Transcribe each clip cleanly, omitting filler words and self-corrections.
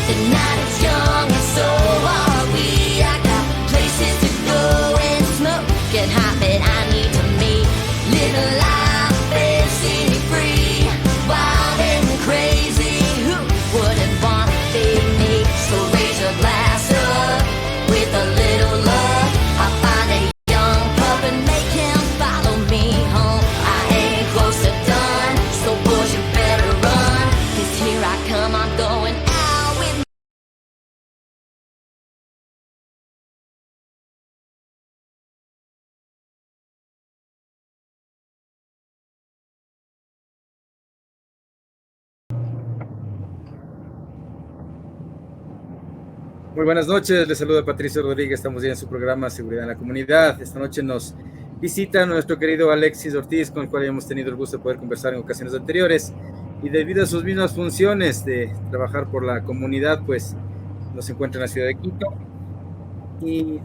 The night is young and so are we. I got places to go and smoke and hot, but I need to meet. Live a life fancy free, wild and crazy. Who wouldn't want to be me? So raise a glass up with a little love. I'll find a young pup and make him follow me home. I ain't close to done, so boys you better run, 'cause here I come, I'm going out with. Muy buenas noches, les saluda Patricio Rodríguez, estamos ya en su programa Seguridad en la Comunidad. Esta noche nos visita nuestro querido Alexis Ortiz, con el cual hemos tenido el gusto de poder conversar en ocasiones anteriores, y debido a sus mismas funciones de trabajar por la comunidad, pues nos encuentra en la ciudad de Quito, y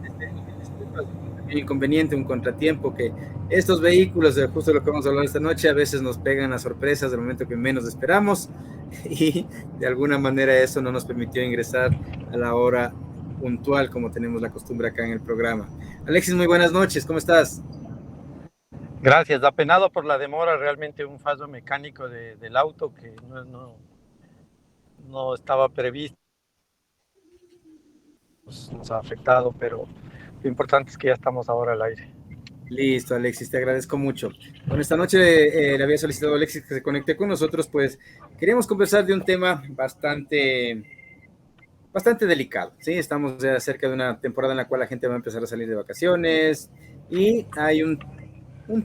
un inconveniente, un contratiempo, que estos vehículos, justo lo que vamos a hablar esta noche, a veces nos pegan a sorpresas del momento que menos esperamos, y de alguna manera eso no nos permitió ingresar a la hora puntual como tenemos la costumbre acá en el programa. Alexis, muy buenas noches, ¿cómo estás? Gracias, apenado por la demora, realmente un fallo mecánico del auto que no estaba previsto, nos ha afectado, pero lo importante es que ya estamos ahora al aire. Listo, Alexis, te agradezco mucho. Bueno, esta noche le había solicitado a Alexis que se conecte con nosotros, pues queríamos conversar de un tema bastante delicado, ¿sí? Estamos ya cerca de una temporada en la cual la gente va a empezar a salir de vacaciones, y hay un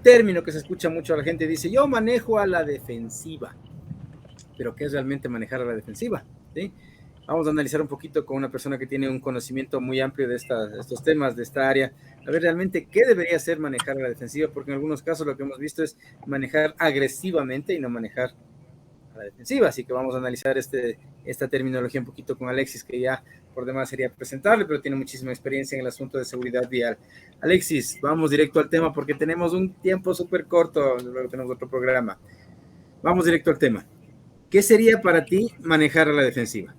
término que se escucha mucho a la gente, dice, yo manejo a la defensiva. Pero ¿qué es realmente manejar a la defensiva? ¿Sí? Vamos a analizar un poquito con una persona que tiene un conocimiento muy amplio de estos temas, de esta área, a ver realmente qué debería ser manejar a la defensiva, porque en algunos casos lo que hemos visto es manejar agresivamente y no manejar a la defensiva. Así que vamos a analizar esta terminología un poquito con Alexis, que ya por demás sería presentarle, pero tiene muchísima experiencia en el asunto de seguridad vial. Alexis, vamos directo al tema porque tenemos un tiempo súper corto, luego tenemos otro programa. Vamos directo al tema. ¿Qué sería para ti manejar a la defensiva?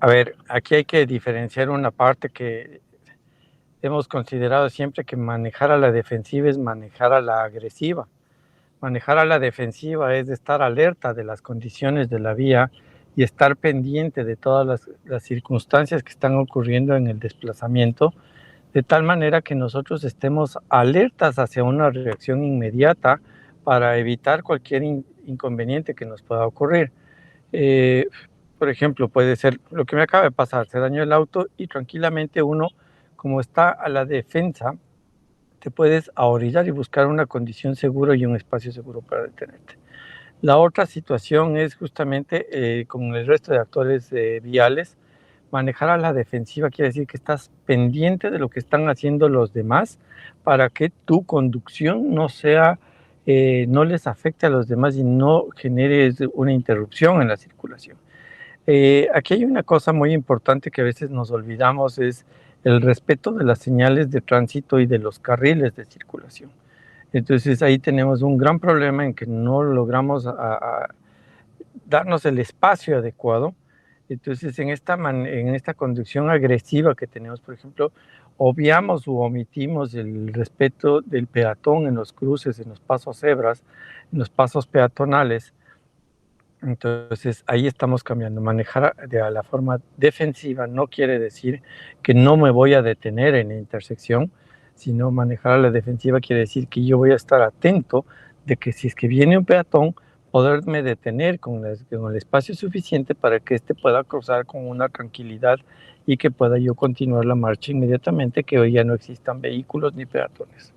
A ver, aquí hay que diferenciar una parte que hemos considerado siempre, que manejar a la defensiva es manejar a la agresiva. Manejar a la defensiva es estar alerta de las condiciones de la vía y estar pendiente de todas las circunstancias que están ocurriendo en el desplazamiento, de tal manera que nosotros estemos alertas hacia una reacción inmediata para evitar cualquier inconveniente que nos pueda ocurrir. Por ejemplo, puede ser lo que me acaba de pasar, se dañó el auto y tranquilamente uno, como está a la defensa, te puedes ahorillar y buscar una condición segura y un espacio seguro para detenerte. La otra situación es justamente con el resto de actores viales. Manejar a la defensiva quiere decir que estás pendiente de lo que están haciendo los demás para que tu conducción no les afecte a los demás y no generes una interrupción en la circulación. Aquí hay una cosa muy importante que a veces nos olvidamos, es el respeto de las señales de tránsito y de los carriles de circulación. Entonces ahí tenemos un gran problema en que no logramos darnos el espacio adecuado. Entonces en esta conducción agresiva que tenemos, por ejemplo, obviamos u omitimos el respeto del peatón en los cruces, en los pasos cebras, en los pasos peatonales. Entonces ahí estamos cambiando. Manejar de la forma defensiva no quiere decir que no me voy a detener en la intersección, sino manejar a la defensiva quiere decir que yo voy a estar atento de que si es que viene un peatón, poderme detener con el espacio suficiente para que éste pueda cruzar con una tranquilidad y que pueda yo continuar la marcha inmediatamente, que hoy ya no existan vehículos ni peatones.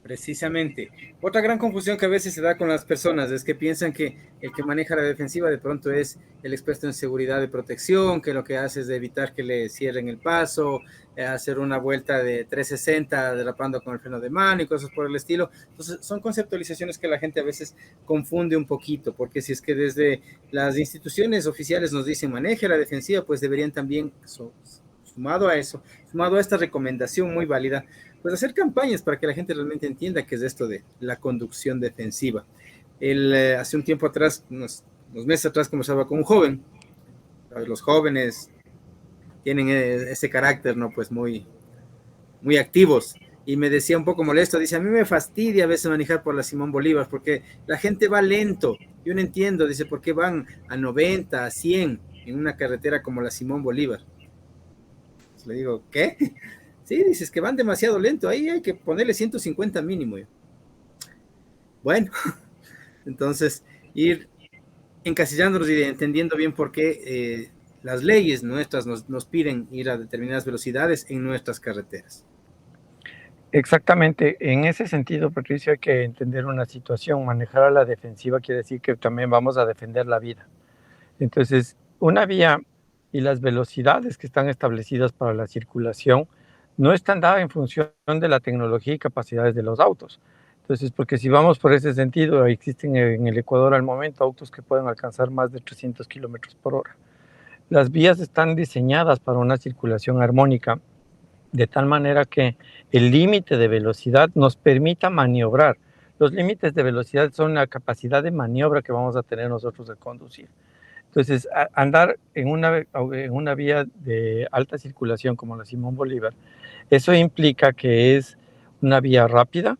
Precisamente. Otra gran confusión que a veces se da con las personas es que piensan que el que maneja la defensiva de pronto es el experto en seguridad de protección, que lo que hace es de evitar que le cierren el paso, hacer una vuelta de 360 derrapando con el freno de mano y cosas por el estilo. Entonces son conceptualizaciones que la gente a veces confunde un poquito, porque si es que desde las instituciones oficiales nos dicen maneje la defensiva, pues deberían también, sumado a esta recomendación muy válida, pues hacer campañas para que la gente realmente entienda qué es esto de la conducción defensiva. Hace un tiempo atrás, unos meses atrás, conversaba con un joven, ¿sabes? Los jóvenes tienen ese carácter, ¿no? Pues muy activos. Y me decía un poco molesto, dice, a mí me fastidia a veces manejar por la Simón Bolívar, porque la gente va lento. Yo no entiendo, dice, ¿por qué van a 90, a 100 en una carretera como la Simón Bolívar? Le digo, ¿qué? Sí, dices que van demasiado lento, ahí hay que ponerle 150 mínimo. Bueno, entonces ir encasillándonos y entendiendo bien por qué las leyes nuestras nos piden ir a determinadas velocidades en nuestras carreteras. Exactamente, en ese sentido, Patricio, hay que entender una situación. Manejar a la defensiva quiere decir que también vamos a defender la vida. Entonces, una vía y las velocidades que están establecidas para la circulación no están dadas en función de la tecnología y capacidades de los autos. Entonces, porque si vamos por ese sentido, existen en el Ecuador al momento autos que pueden alcanzar más de 300 kilómetros por hora. Las vías están diseñadas para una circulación armónica, de tal manera que el límite de velocidad nos permita maniobrar. Los límites de velocidad son la capacidad de maniobra que vamos a tener nosotros de conducir. Entonces, andar en una vía de alta circulación como la Simón Bolívar, eso implica que es una vía rápida,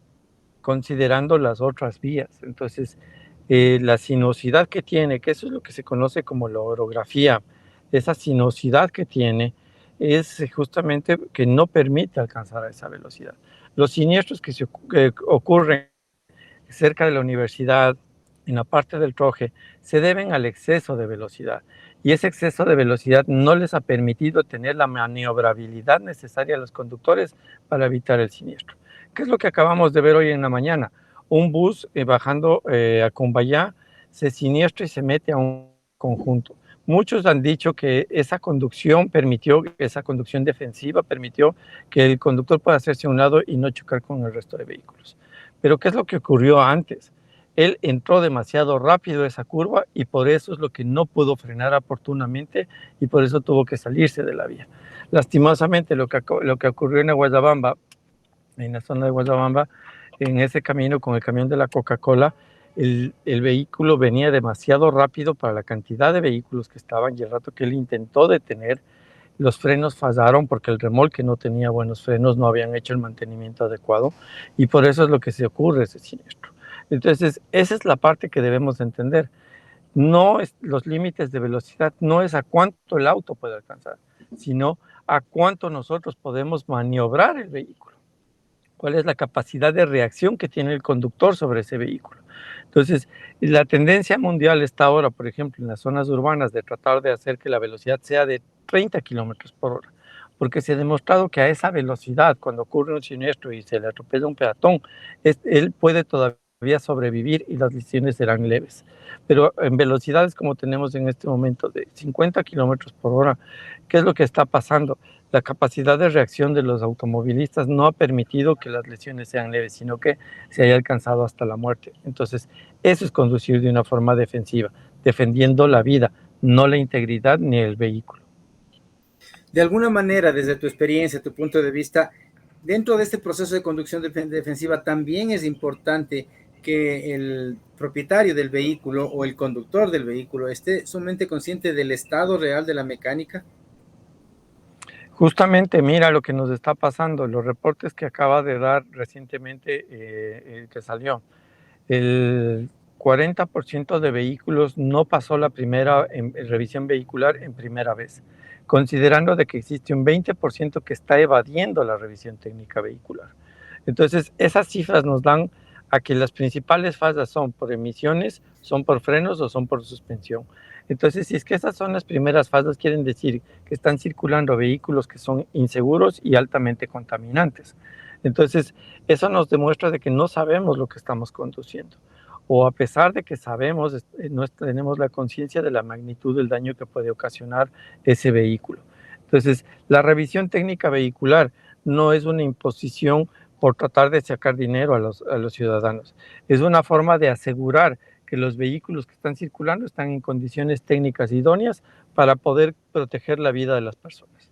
considerando las otras vías. Entonces, la sinuosidad que tiene, que eso es lo que se conoce como la orografía, esa sinuosidad que tiene es justamente que no permite alcanzar a esa velocidad. Los siniestros que ocurren cerca de la universidad, en la parte del Troje, se deben al exceso de velocidad. Y ese exceso de velocidad no les ha permitido tener la maniobrabilidad necesaria a los conductores para evitar el siniestro. ¿Qué es lo que acabamos de ver hoy en la mañana? Un bus bajando a Cumbayá se siniestra y se mete a un conjunto. Muchos han dicho que esa conducción defensiva permitió que el conductor pueda hacerse a un lado y no chocar con el resto de vehículos. Pero ¿qué es lo que ocurrió antes? Él entró demasiado rápido a esa curva y por eso es lo que no pudo frenar oportunamente y por eso tuvo que salirse de la vía. Lastimosamente lo que ocurrió en Guayabamba, en la zona de Guayabamba, en ese camino con el camión de la Coca-Cola, el vehículo venía demasiado rápido para la cantidad de vehículos que estaban y el rato que él intentó detener, los frenos fallaron porque el remolque no tenía buenos frenos, no habían hecho el mantenimiento adecuado y por eso es lo que se ocurre ese siniestro. Entonces, esa es la parte que debemos entender. No es los límites de velocidad, no es a cuánto el auto puede alcanzar, sino a cuánto nosotros podemos maniobrar el vehículo. ¿Cuál es la capacidad de reacción que tiene el conductor sobre ese vehículo? Entonces, la tendencia mundial está ahora, por ejemplo, en las zonas urbanas, de tratar de hacer que la velocidad sea de 30 kilómetros por hora, porque se ha demostrado que a esa velocidad, cuando ocurre un siniestro y se le atropella un peatón, él puede todavía sobrevivir y las lesiones serán leves. Pero en velocidades como tenemos en este momento de 50 kilómetros por hora, ¿qué es lo que está pasando? La capacidad de reacción de los automovilistas no ha permitido que las lesiones sean leves, sino que se haya alcanzado hasta la muerte. Entonces, eso es conducir de una forma defensiva, defendiendo la vida, no la integridad ni el vehículo. De alguna manera, desde tu experiencia, tu punto de vista, dentro de este proceso de conducción defensiva también es importante que el propietario del vehículo o el conductor del vehículo esté sumamente consciente del estado real de la mecánica. Justamente mira lo que nos está pasando, los reportes que acaba de dar recientemente que salió. El 40% de vehículos no pasó la primera revisión vehicular en primera vez, considerando de que existe un 20% que está evadiendo la revisión técnica vehicular. Entonces, esas cifras nos dan a que las principales fallas son por emisiones, son por frenos o son por suspensión. Entonces, si es que esas son las primeras fallas, quieren decir que están circulando vehículos que son inseguros y altamente contaminantes. Entonces, eso nos demuestra de que no sabemos lo que estamos conduciendo. O a pesar de que sabemos, no tenemos la conciencia de la magnitud del daño que puede ocasionar ese vehículo. Entonces, la revisión técnica vehicular no es una imposición por tratar de sacar dinero a los ciudadanos. Es una forma de asegurar que los vehículos que están circulando están en condiciones técnicas idóneas para poder proteger la vida de las personas.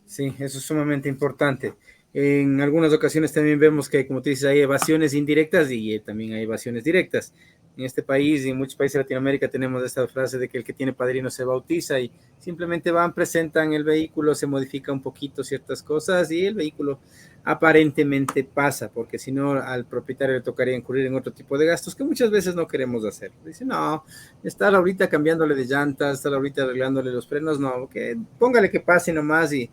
Sí, eso es sumamente importante. En algunas ocasiones también vemos que, como tú dices, hay evasiones indirectas y también hay evasiones directas. en este país y en muchos países de Latinoamérica tenemos esta frase de que el que tiene padrino se bautiza y simplemente van, presentan el vehículo, se modifica un poquito ciertas cosas y el vehículo aparentemente pasa, porque si no al propietario le tocaría incurrir en otro tipo de gastos que muchas veces no queremos hacer. Dice, no, estar ahorita cambiándole de llantas, estar ahorita arreglándole los frenos, no, que póngale que pase nomás y de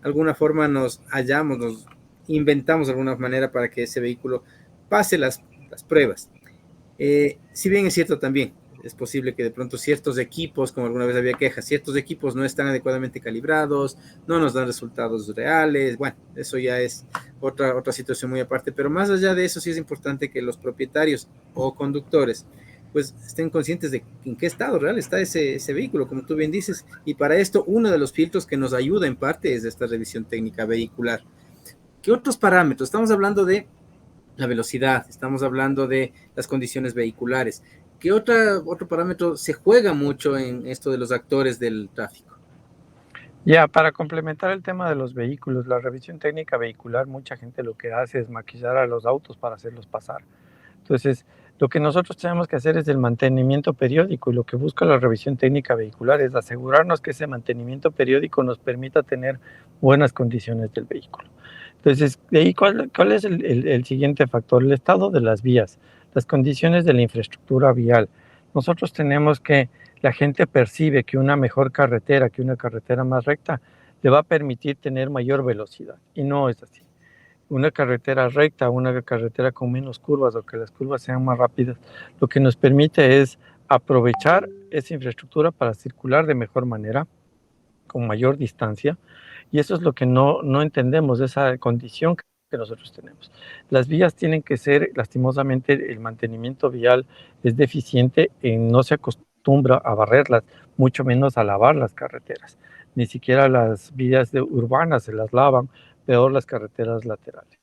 alguna forma nos hallamos, nos inventamos de alguna manera para que ese vehículo pase las pruebas. Si bien es cierto también, es posible que de pronto ciertos equipos, como alguna vez había quejas, ciertos equipos no están adecuadamente calibrados, no nos dan resultados reales, bueno, eso ya es otra situación muy aparte, pero más allá de eso sí es importante que los propietarios o conductores pues estén conscientes de en qué estado real está ese vehículo, como tú bien dices, y para esto uno de los filtros que nos ayuda en parte es esta revisión técnica vehicular. ¿Qué otros parámetros? Estamos hablando de la velocidad, estamos hablando de las condiciones vehiculares. ¿Qué otro parámetro se juega mucho en esto de los actores del tráfico? Ya, para complementar el tema de los vehículos, la revisión técnica vehicular, mucha gente lo que hace es maquillar a los autos para hacerlos pasar. Entonces, lo que nosotros tenemos que hacer es el mantenimiento periódico y lo que busca la revisión técnica vehicular es asegurarnos que ese mantenimiento periódico nos permita tener buenas condiciones del vehículo. Entonces, de ahí, ¿cuál es el siguiente factor? El estado de las vías, las condiciones de la infraestructura vial. Nosotros tenemos que la gente percibe que una mejor carretera, que una carretera más recta, le va a permitir tener mayor velocidad. Y no es así. Una carretera recta, una carretera con menos curvas o que las curvas sean más rápidas, lo que nos permite es aprovechar esa infraestructura para circular de mejor manera, con mayor distancia. Y eso es lo que no entendemos, esa condición que nosotros tenemos. Las vías tienen que ser, lastimosamente, el mantenimiento vial es deficiente, no se acostumbra a barrerlas, mucho menos a lavar las carreteras. Ni siquiera las vías urbanas se las lavan, peor las carreteras laterales.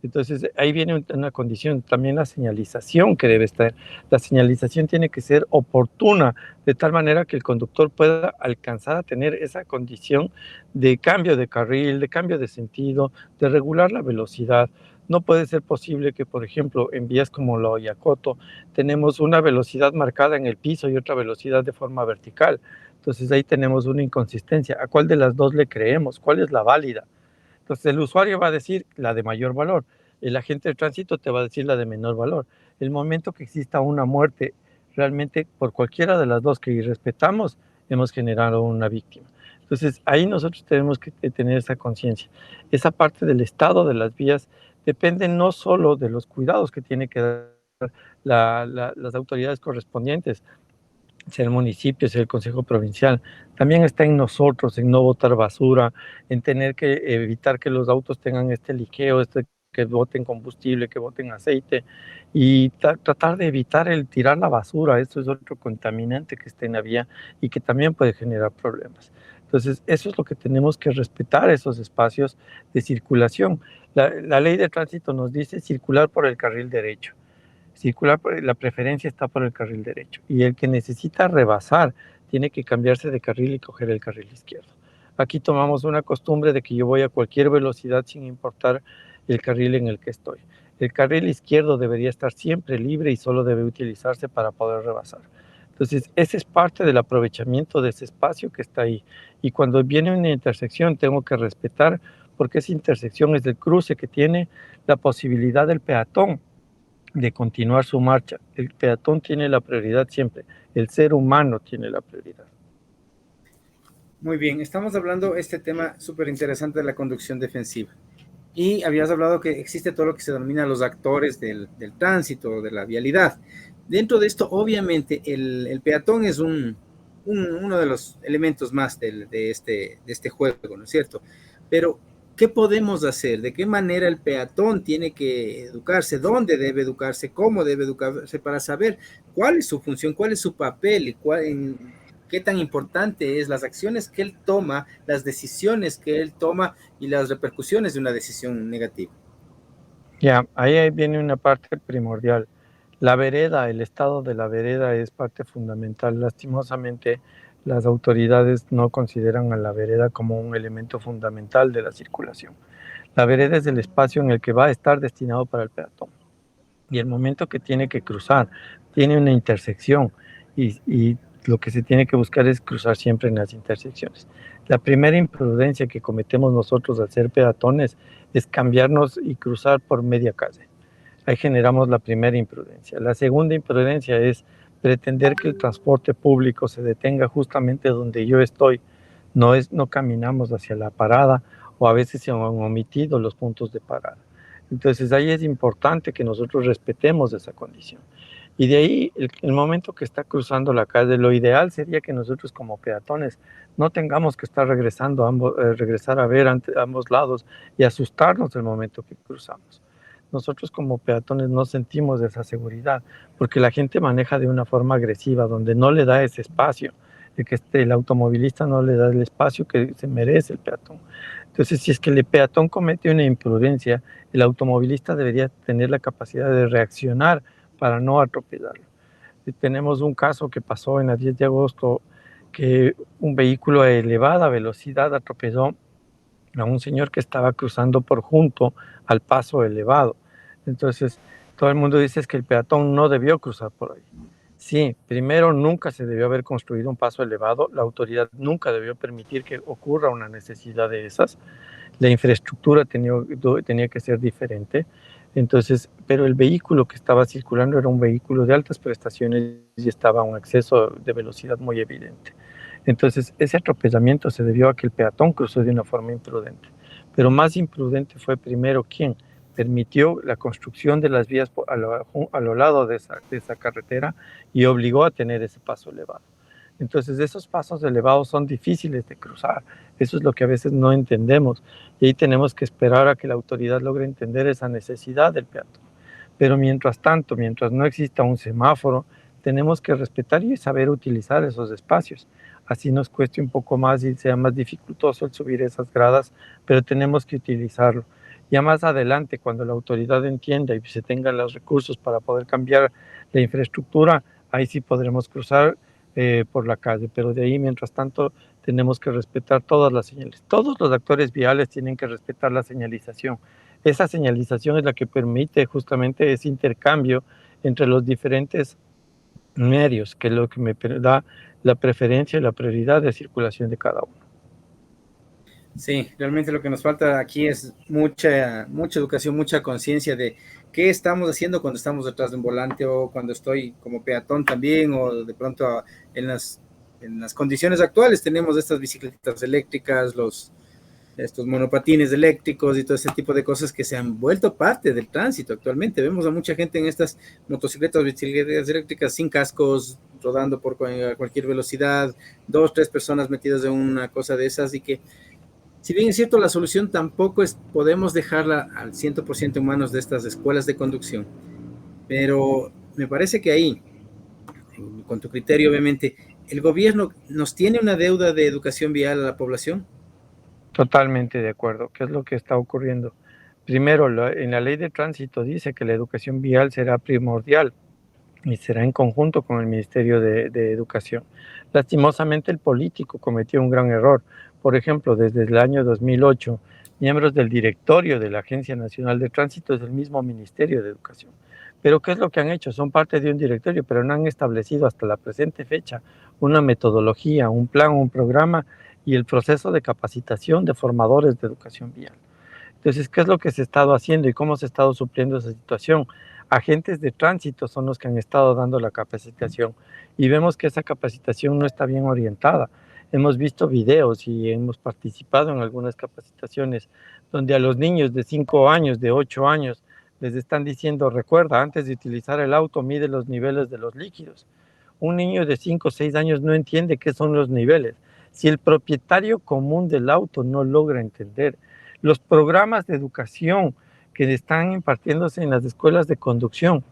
Entonces, ahí viene una condición, también la señalización que debe estar. La señalización tiene que ser oportuna, de tal manera que el conductor pueda alcanzar a tener esa condición de cambio de carril, de cambio de sentido, de regular la velocidad. No puede ser posible que, por ejemplo, en vías como la Oyacoto, tenemos una velocidad marcada en el piso y otra velocidad de forma vertical. Entonces, ahí tenemos una inconsistencia. ¿A cuál de las dos le creemos? ¿Cuál es la válida? Entonces el usuario va a decir la de mayor valor, el agente de tránsito te va a decir la de menor valor. El momento que exista una muerte realmente por cualquiera de las dos que irrespetamos, hemos generado una víctima. Entonces ahí nosotros tenemos que tener esa conciencia. Esa parte del estado de las vías depende no solo de los cuidados que tiene que dar las autoridades correspondientes, sea el municipio, sea el Consejo Provincial, también está en nosotros, en no botar basura, en tener que evitar que los autos tengan este liqueo, que boten combustible, que boten aceite, y tratar de evitar el tirar la basura. Esto es otro contaminante que está en la vía y que también puede generar problemas. Entonces, eso es lo que tenemos que respetar, esos espacios de circulación. La ley de tránsito nos dice circular por el carril derecho. Circular, la preferencia está por el carril derecho y el que necesita rebasar tiene que cambiarse de carril y coger el carril izquierdo. Aquí tomamos una costumbre de que yo voy a cualquier velocidad sin importar el carril en el que estoy. El carril izquierdo debería estar siempre libre y solo debe utilizarse para poder rebasar. Entonces, ese es parte del aprovechamiento de ese espacio que está ahí. Y cuando viene una intersección, tengo que respetar, porque esa intersección es el cruce que tiene la posibilidad del peatón de continuar su marcha. El peatón tiene la prioridad siempre, el ser humano tiene la prioridad. Muy bien, estamos hablando este tema súper interesante de la conducción defensiva. Y habías hablado que existe todo lo que se denomina los actores del tránsito, de la vialidad. Dentro de esto, obviamente, el peatón es uno de los elementos más de este juego, ¿no es cierto? Pero, ¿qué podemos hacer? ¿De qué manera el peatón tiene que educarse? ¿Dónde debe educarse? ¿Cómo debe educarse? Para saber cuál es su función, cuál es su papel y qué tan importante es las acciones que él toma, las decisiones que él toma y las repercusiones de una decisión negativa. Ya, ahí viene una parte primordial. La vereda, el estado de la vereda es parte fundamental. Lastimosamente, las autoridades no consideran a la vereda como un elemento fundamental de la circulación. La vereda es el espacio en el que va a estar destinado para el peatón. Y el momento que tiene que cruzar tiene una intersección y lo que se tiene que buscar es cruzar siempre en las intersecciones. La primera imprudencia que cometemos nosotros al ser peatones es cambiarnos y cruzar por media calle. Ahí generamos la primera imprudencia. La segunda imprudencia es pretender que el transporte público se detenga justamente donde yo estoy. No caminamos hacia la parada o a veces se han omitido los puntos de parada. Entonces ahí es importante que nosotros respetemos esa condición. Y de ahí, el momento que está cruzando la calle, lo ideal sería que nosotros como peatones no tengamos que estar regresar a ver ambos lados y asustarnos el momento que cruzamos. Nosotros como peatones no sentimos esa seguridad porque la gente maneja de una forma agresiva, donde no le da ese espacio, el automovilista no le da el espacio que se merece el peatón. Entonces, si es que el peatón comete una imprudencia, el automovilista debería tener la capacidad de reaccionar para no atropellarlo. Tenemos un caso que pasó en el 10 de agosto, que un vehículo a elevada velocidad atropelló a un señor que estaba cruzando por junto al paso elevado. Entonces, todo el mundo dice que el peatón no debió cruzar por ahí. Sí, primero nunca se debió haber construido un paso elevado, la autoridad nunca debió permitir que ocurra una necesidad de esas, la infraestructura tenía que ser diferente. Entonces, pero el vehículo que estaba circulando era un vehículo de altas prestaciones y estaba a un exceso de velocidad muy evidente. Entonces, ese atropellamiento se debió a que el peatón cruzó de una forma imprudente. Pero más imprudente fue primero quien permitió la construcción de las vías a lo largo de esa carretera y obligó a tener ese paso elevado. Entonces, esos pasos elevados son difíciles de cruzar. Eso es lo que a veces no entendemos. Y ahí tenemos que esperar a que la autoridad logre entender esa necesidad del peatón. Pero mientras tanto, mientras no exista un semáforo, tenemos que respetar y saber utilizar esos espacios. Así nos cueste un poco más y sea más dificultoso el subir esas gradas, pero tenemos que utilizarlo. Ya más adelante, cuando la autoridad entienda y se tengan los recursos para poder cambiar la infraestructura, ahí sí podremos cruzar por la calle, pero de ahí, mientras tanto, tenemos que respetar todas las señales. Todos los actores viales tienen que respetar la señalización. Esa señalización es la que permite justamente ese intercambio entre los diferentes medios, que es lo que me da la preferencia y la prioridad de circulación de cada uno. Sí, realmente lo que nos falta aquí es mucha educación, mucha conciencia de qué estamos haciendo cuando estamos detrás de un volante o cuando estoy como peatón también o de pronto en las condiciones actuales tenemos estas bicicletas eléctricas, estos monopatines eléctricos y todo ese tipo de cosas que se han vuelto parte del tránsito actualmente. Vemos a mucha gente en estas motocicletas, bicicletas eléctricas sin cascos, rodando por cualquier velocidad, 2, 3 personas metidas en una cosa de esas y que si bien es cierto, la solución tampoco podemos dejarla al 100% en manos de estas escuelas de conducción, pero me parece que ahí, con tu criterio obviamente, el gobierno nos tiene una deuda de educación vial a la población. Totalmente de acuerdo. ¿Qué es lo que está ocurriendo? Primero, en la ley de tránsito dice que la educación vial será primordial y será en conjunto con el Ministerio de Educación. Lastimosamente, el político cometió un gran error. Por ejemplo, desde el año 2008, miembros del directorio de la Agencia Nacional de Tránsito es el mismo Ministerio de Educación. Pero ¿qué es lo que han hecho? Son parte de un directorio, pero no han establecido hasta la presente fecha una metodología, un plan, un programa y el proceso de capacitación de formadores de educación vial. Entonces, ¿qué es lo que se ha estado haciendo y cómo se ha estado supliendo esa situación? Agentes de tránsito son los que han estado dando la capacitación y vemos que esa capacitación no está bien orientada. Hemos visto videos y hemos participado en algunas capacitaciones donde a los niños de 5 años, de 8 años, les están diciendo, recuerda, antes de utilizar el auto, mide los niveles de los líquidos. Un niño de 5 o 6 años no entiende qué son los niveles. Si el propietario común del auto no logra entender, los programas de educación que están impartiéndose en las escuelas de conducción,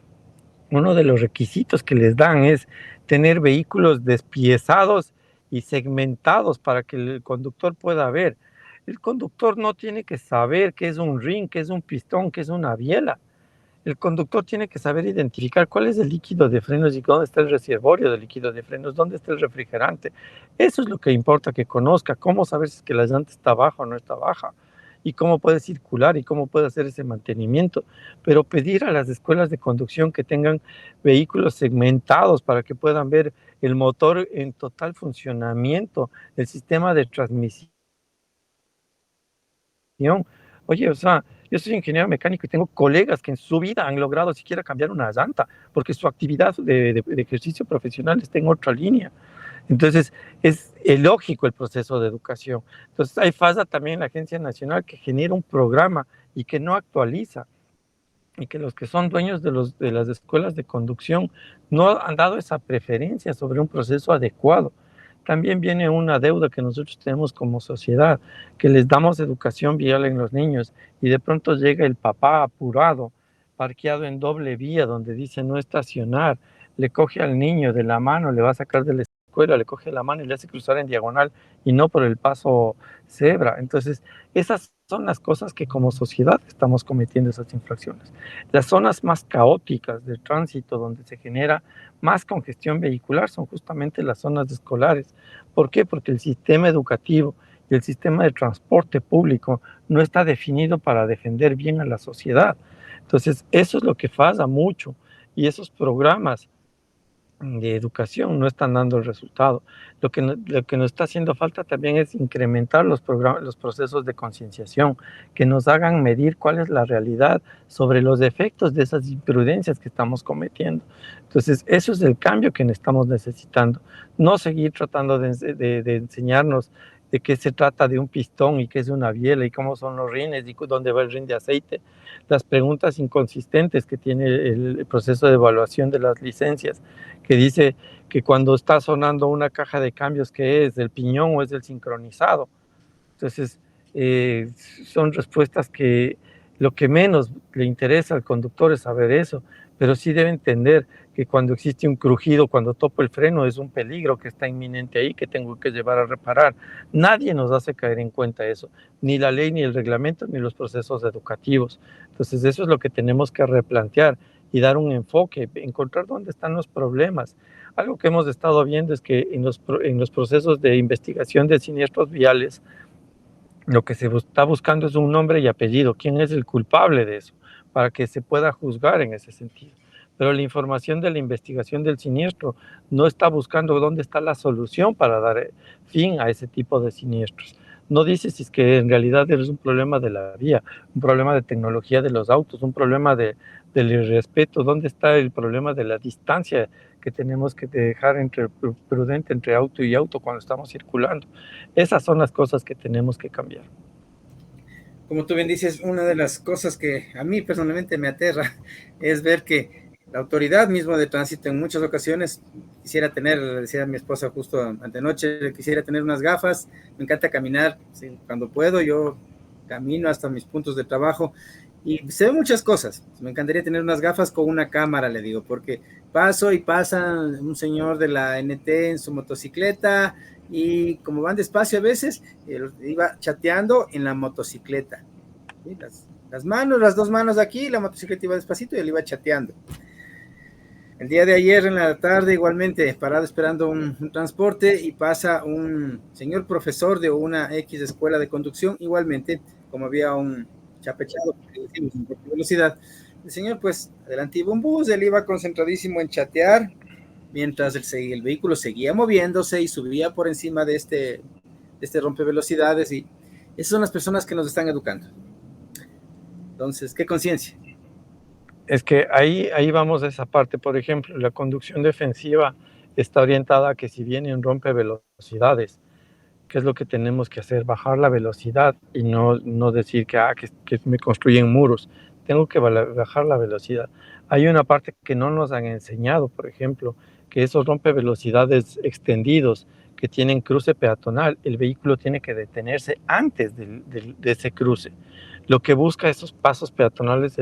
uno de los requisitos que les dan es tener vehículos despiezados y segmentados para que el conductor pueda ver. El conductor no tiene que saber qué es un ring, qué es un pistón, qué es una biela. El conductor tiene que saber identificar cuál es el líquido de frenos y dónde está el reservorio de líquido de frenos, dónde está el refrigerante. Eso es lo que importa que conozca, cómo saber si es que la llanta está baja o no está baja. y cómo puede circular y cómo puede hacer ese mantenimiento. Pero pedir a las escuelas de conducción que tengan vehículos segmentados para que puedan ver el motor en total funcionamiento, el sistema de transmisión. Oye, o sea, yo soy ingeniero mecánico y tengo colegas que en su vida han logrado siquiera cambiar una llanta, porque su actividad de ejercicio profesional está en otra línea. Entonces, es lógico el proceso de educación. Entonces, hay falta también la Agencia Nacional que genera un programa y que no actualiza, y que los que son dueños de las escuelas de conducción no han dado esa preferencia sobre un proceso adecuado. También viene una deuda que nosotros tenemos como sociedad, que les damos educación vial en los niños y de pronto llega el papá apurado, parqueado en doble vía, donde dice no estacionar, le coge al niño de la mano, le va a sacar de la escuela, le coge la mano y le hace cruzar en diagonal y no por el paso cebra. Entonces, esas son las cosas que como sociedad estamos cometiendo esas infracciones. Las zonas más caóticas del tránsito, donde se genera más congestión vehicular, son justamente las zonas escolares. ¿Por qué? Porque el sistema educativo y el sistema de transporte público no está definido para defender bien a la sociedad. Entonces, eso es lo que falla mucho, y esos programas de educación no están dando el resultado. Lo que nos está haciendo falta también es incrementar los procesos de concienciación, que nos hagan medir cuál es la realidad sobre los efectos de esas imprudencias que estamos cometiendo. Entonces, eso es el cambio que estamos necesitando. No seguir tratando de enseñarnos de qué se trata de un pistón y qué es una biela y cómo son los rines y dónde va el rin de aceite. Las preguntas inconsistentes que tiene el proceso de evaluación de las licencias, que dice que cuando está sonando una caja de cambios, ¿qué es? ¿Del piñón o es del sincronizado? Entonces, son respuestas que lo que menos le interesa al conductor es saber eso, pero sí debe entender que cuando existe un crujido, cuando topo el freno, es un peligro que está inminente ahí, que tengo que llevar a reparar. Nadie nos hace caer en cuenta eso, ni la ley, ni el reglamento, ni los procesos educativos. Entonces, eso es lo que tenemos que replantear y dar un enfoque, encontrar dónde están los problemas. Algo que hemos estado viendo es que en los procesos de investigación de siniestros viales, lo que se está buscando es un nombre y apellido, quién es el culpable de eso, para que se pueda juzgar en ese sentido. Pero la información de la investigación del siniestro no está buscando dónde está la solución para dar fin a ese tipo de siniestros. No dice si es que en realidad es un problema de la vía, un problema de tecnología de los autos, un problema del irrespeto, dónde está el problema de la distancia que tenemos que dejar prudente entre auto y auto cuando estamos circulando. Esas son las cosas que tenemos que cambiar. Como tú bien dices, una de las cosas que a mí personalmente me aterra es ver que la autoridad mismo de tránsito en muchas ocasiones quisiera tener, le decía a mi esposa justo antenoche, quisiera tener unas gafas, me encanta caminar, sí, cuando puedo yo camino hasta mis puntos de trabajo y se ven muchas cosas, me encantaría tener unas gafas con una cámara, le digo, porque paso y pasa un señor de la NT en su motocicleta y como van despacio a veces, iba chateando en la motocicleta, ¿sí? Las dos manos aquí, la motocicleta iba despacito y él iba chateando. El día de ayer en la tarde igualmente parado esperando un transporte y pasa un señor profesor de una X escuela de conducción, igualmente como había un chapechado, decimos, en velocidad, el señor pues adelante iba un bus, él iba concentradísimo en chatear, mientras el vehículo seguía moviéndose y subía por encima de este rompevelocidades, y esas son las personas que nos están educando. Entonces, ¿qué conciencia? Es que ahí vamos a esa parte. Por ejemplo, la conducción defensiva está orientada a que si vienen rompe velocidades, ¿qué es lo que tenemos que hacer? Bajar la velocidad y no decir que me construyen muros. Tengo que bajar la velocidad. Hay una parte que no nos han enseñado, por ejemplo, que esos rompe velocidades extendidos que tienen cruce peatonal, el vehículo tiene que detenerse antes de ese cruce. Lo que busca esos pasos peatonales,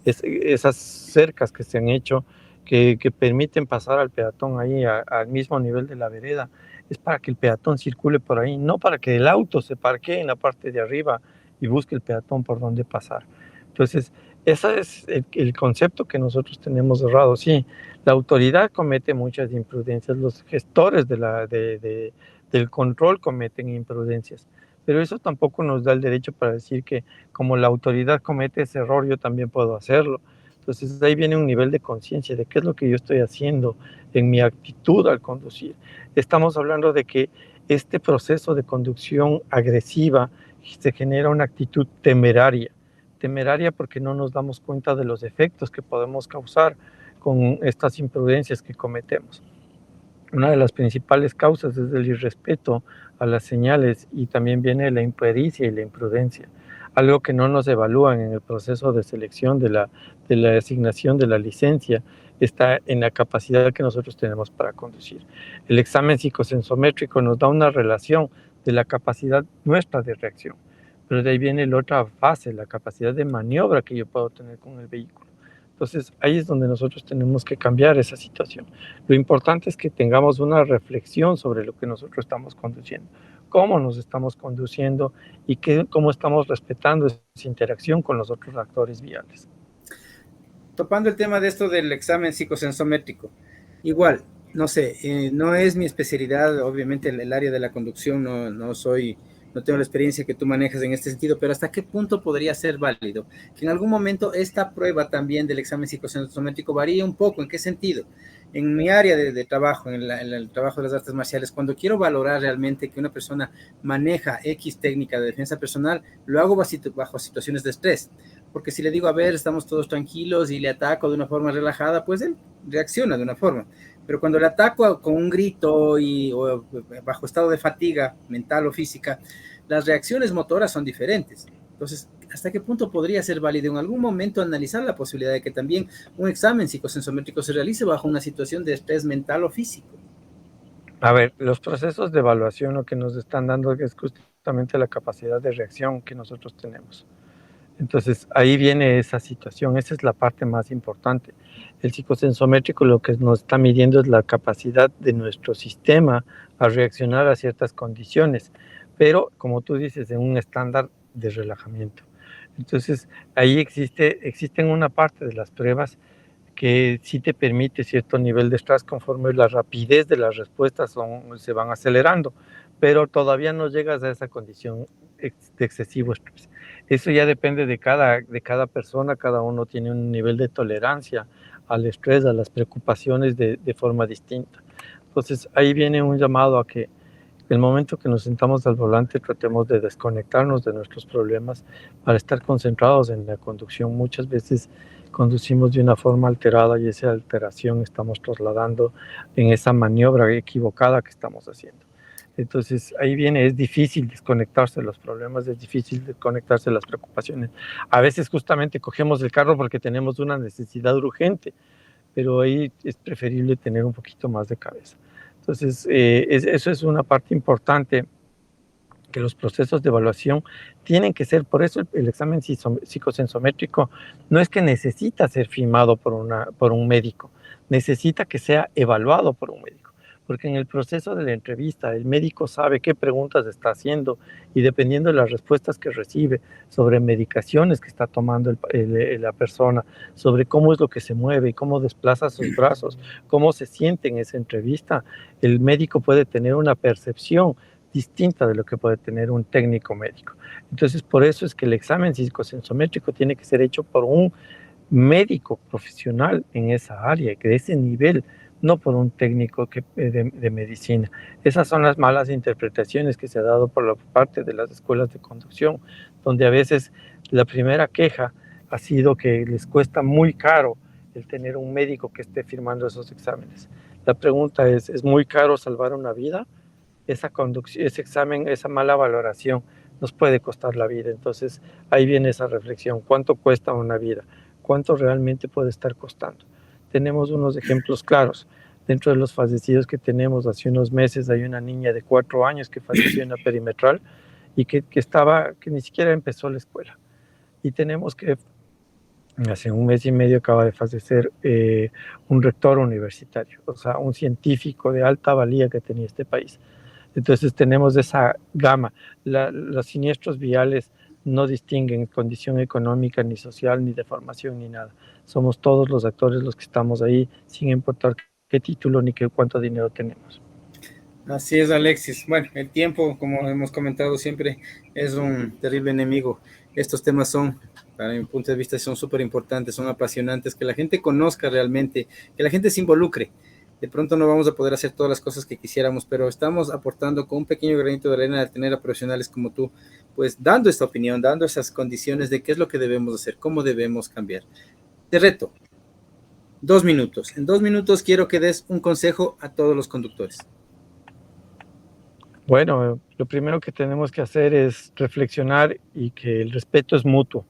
esas cercas que se han hecho, que permiten pasar al peatón ahí al mismo nivel de la vereda, es para que el peatón circule por ahí, no para que el auto se parquee en la parte de arriba y busque el peatón por donde pasar. Entonces, ese es el concepto que nosotros tenemos errado. Sí, la autoridad comete muchas imprudencias, los gestores del control cometen imprudencias, pero eso tampoco nos da el derecho para decir que como la autoridad comete ese error, yo también puedo hacerlo. Entonces ahí viene un nivel de conciencia de qué es lo que yo estoy haciendo en mi actitud al conducir. Estamos hablando de que este proceso de conducción agresiva se genera una actitud temeraria. Temeraria porque no nos damos cuenta de los efectos que podemos causar con estas imprudencias que cometemos. Una de las principales causas es el irrespeto a las señales y también viene la impericia y la imprudencia, algo que no nos evalúan en el proceso de selección de la asignación de la licencia, está en la capacidad que nosotros tenemos para conducir. El examen psicosensométrico nos da una relación de la capacidad nuestra de reacción, pero de ahí viene la otra fase, la capacidad de maniobra que yo puedo tener con el vehículo. Entonces, ahí es donde nosotros tenemos que cambiar esa situación. Lo importante es que tengamos una reflexión sobre lo que nosotros estamos conduciendo, cómo nos estamos conduciendo y cómo estamos respetando esa interacción con los otros actores viales. Topando el tema de esto del examen psicosensométrico, igual, no sé, no es mi especialidad, obviamente el área de la conducción, no tengo la experiencia que tú manejas en este sentido, pero ¿hasta qué punto podría ser válido? Que en algún momento esta prueba también del examen psicosensométrico varía un poco. ¿En qué sentido? En mi área de trabajo, en el trabajo de las artes marciales, cuando quiero valorar realmente que una persona maneja X técnica de defensa personal, lo hago bajo situaciones de estrés. Porque si le digo, a ver, estamos todos tranquilos y le ataco de una forma relajada, pues él reacciona de una forma. Pero cuando le ataco con un grito o bajo estado de fatiga mental o física, las reacciones motoras son diferentes. Entonces, ¿hasta qué punto podría ser válido en algún momento analizar la posibilidad de que también un examen psicosensométrico se realice bajo una situación de estrés mental o físico? A ver, los procesos de evaluación lo que nos están dando es justamente la capacidad de reacción que nosotros tenemos. Entonces, ahí viene esa situación, esa es la parte más importante. El psicosensométrico lo que nos está midiendo es la capacidad de nuestro sistema a reaccionar a ciertas condiciones, pero como tú dices, en un estándar de relajamiento. Entonces, ahí existen una parte de las pruebas que sí te permite cierto nivel de estrés conforme la rapidez de las respuestas se van acelerando, pero todavía no llegas a esa condición de excesivo estrés. Eso ya depende de cada persona, cada uno tiene un nivel de tolerancia al estrés, a las preocupaciones de forma distinta. Entonces ahí viene un llamado a que el momento que nos sentamos al volante tratemos de desconectarnos de nuestros problemas para estar concentrados en la conducción. Muchas veces conducimos de una forma alterada y esa alteración estamos trasladando en esa maniobra equivocada que estamos haciendo. Entonces ahí viene, es difícil desconectarse de los problemas, es difícil desconectarse de las preocupaciones. A veces justamente cogemos el carro porque tenemos una necesidad urgente, pero ahí es preferible tener un poquito más de cabeza. Entonces, eso es una parte importante, que los procesos de evaluación tienen que ser, por eso el examen psicosensométrico no es que necesita ser firmado por un médico, necesita que sea evaluado por un médico, porque en el proceso de la entrevista el médico sabe qué preguntas está haciendo y dependiendo de las respuestas que recibe sobre medicaciones que está tomando la persona, sobre cómo es lo que se mueve y cómo desplaza sus brazos, cómo se siente en esa entrevista, el médico puede tener una percepción distinta de lo que puede tener un técnico médico. Entonces, por eso es que el examen psicosensométrico tiene que ser hecho por un médico profesional en esa área, que de ese nivel, no por un técnico de medicina. Esas son las malas interpretaciones que se ha dado por la parte de las escuelas de conducción, donde a veces la primera queja ha sido que les cuesta muy caro el tener un médico que esté firmando esos exámenes. La pregunta ¿es muy caro salvar una vida? Esa conducción, ese examen, esa mala valoración nos puede costar la vida. Entonces ahí viene esa reflexión, ¿cuánto cuesta una vida? ¿Cuánto realmente puede estar costando? Tenemos unos ejemplos claros. Dentro de los fallecidos que tenemos, hace unos meses hay una niña de 4 años que falleció en la perimetral y que ni siquiera empezó la escuela. Y tenemos que hace un mes y medio acaba de fallecer un rector universitario, o sea, un científico de alta valía que tenía este país. Entonces tenemos esa gama. Los siniestros viales no distinguen condición económica, ni social, ni de formación, ni nada. Somos todos los actores los que estamos ahí, sin importar qué título ni cuánto dinero tenemos. Así es, Alexis. Bueno, el tiempo, como hemos comentado siempre, es un terrible enemigo. Estos temas son, para mi punto de vista, son súper importantes, son apasionantes, que la gente conozca realmente, que la gente se involucre. De pronto no vamos a poder hacer todas las cosas que quisiéramos, pero estamos aportando con un pequeño granito de arena de tener a profesionales como tú, pues dando esta opinión, dando esas condiciones de qué es lo que debemos hacer, cómo debemos cambiar. Te reto, 2 minutos. En 2 minutos quiero que des un consejo a todos los conductores. Bueno, lo primero que tenemos que hacer es reflexionar y que el respeto es mutuo.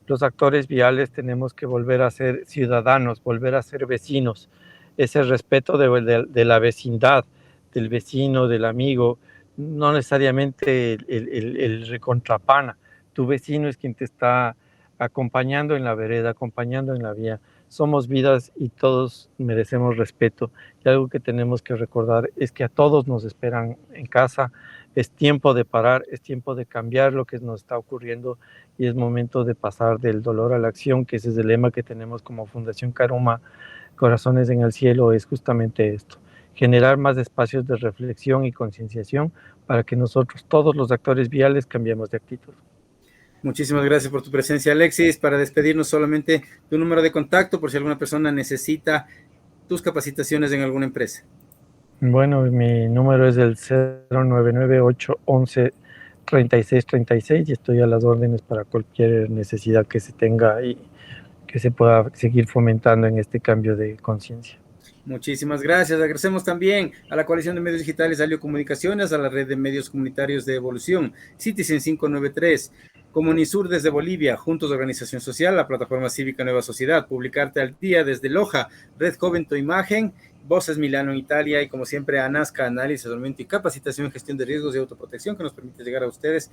Los actores viales tenemos que volver a ser ciudadanos, volver a ser vecinos. Ese respeto de la vecindad, del vecino, del amigo, no necesariamente el recontrapana. Tu vecino es quien te está acompañando en la vereda, acompañando en la vía. Somos vidas y todos merecemos respeto. Y algo que tenemos que recordar es que a todos nos esperan en casa. Es tiempo de parar, es tiempo de cambiar lo que nos está ocurriendo y es momento de pasar del dolor a la acción, que ese es el lema que tenemos como Fundación Caruma, Corazones en el Cielo, es justamente esto, generar más espacios de reflexión y concienciación para que nosotros, todos los actores viales, cambiemos de actitud. Muchísimas gracias por tu presencia, Alexis. Para despedirnos, solamente tu número de contacto por si alguna persona necesita tus capacitaciones en alguna empresa. Bueno, mi número es el 099-811-3636 y estoy a las órdenes para cualquier necesidad que se tenga y que se pueda seguir fomentando en este cambio de conciencia. Muchísimas gracias. Agradecemos también a la Coalición de Medios Digitales Alio Comunicaciones, a la Red de Medios Comunitarios de Evolución, Citizen 593, Comunisur desde Bolivia, Juntos de Organización Social, la Plataforma Cívica Nueva Sociedad, Publicarte al Día desde Loja, Red Joven Tu Imagen, Voces Milano en Italia y como siempre a Nazca, Análisis, Asesoramiento y Capacitación en Gestión de Riesgos y Autoprotección que nos permite llegar a ustedes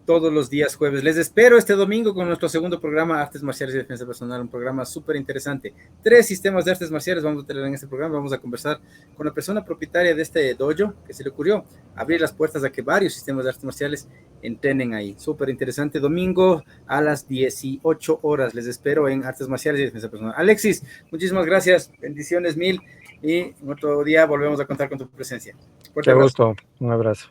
todos los días jueves. Les espero este domingo con nuestro segundo programa, Artes Marciales y Defensa Personal, un programa súper interesante. 3 sistemas de artes marciales vamos a tener en este programa. Vamos a conversar con la persona propietaria de este dojo que se le ocurrió abrir las puertas a que varios sistemas de artes marciales entrenen ahí. Súper interesante. Domingo a las 18 horas. Les espero en Artes Marciales y Defensa Personal. Alexis, muchísimas gracias. Bendiciones mil. Y en otro día volvemos a contar con tu presencia. Fuerte gusto. Un abrazo.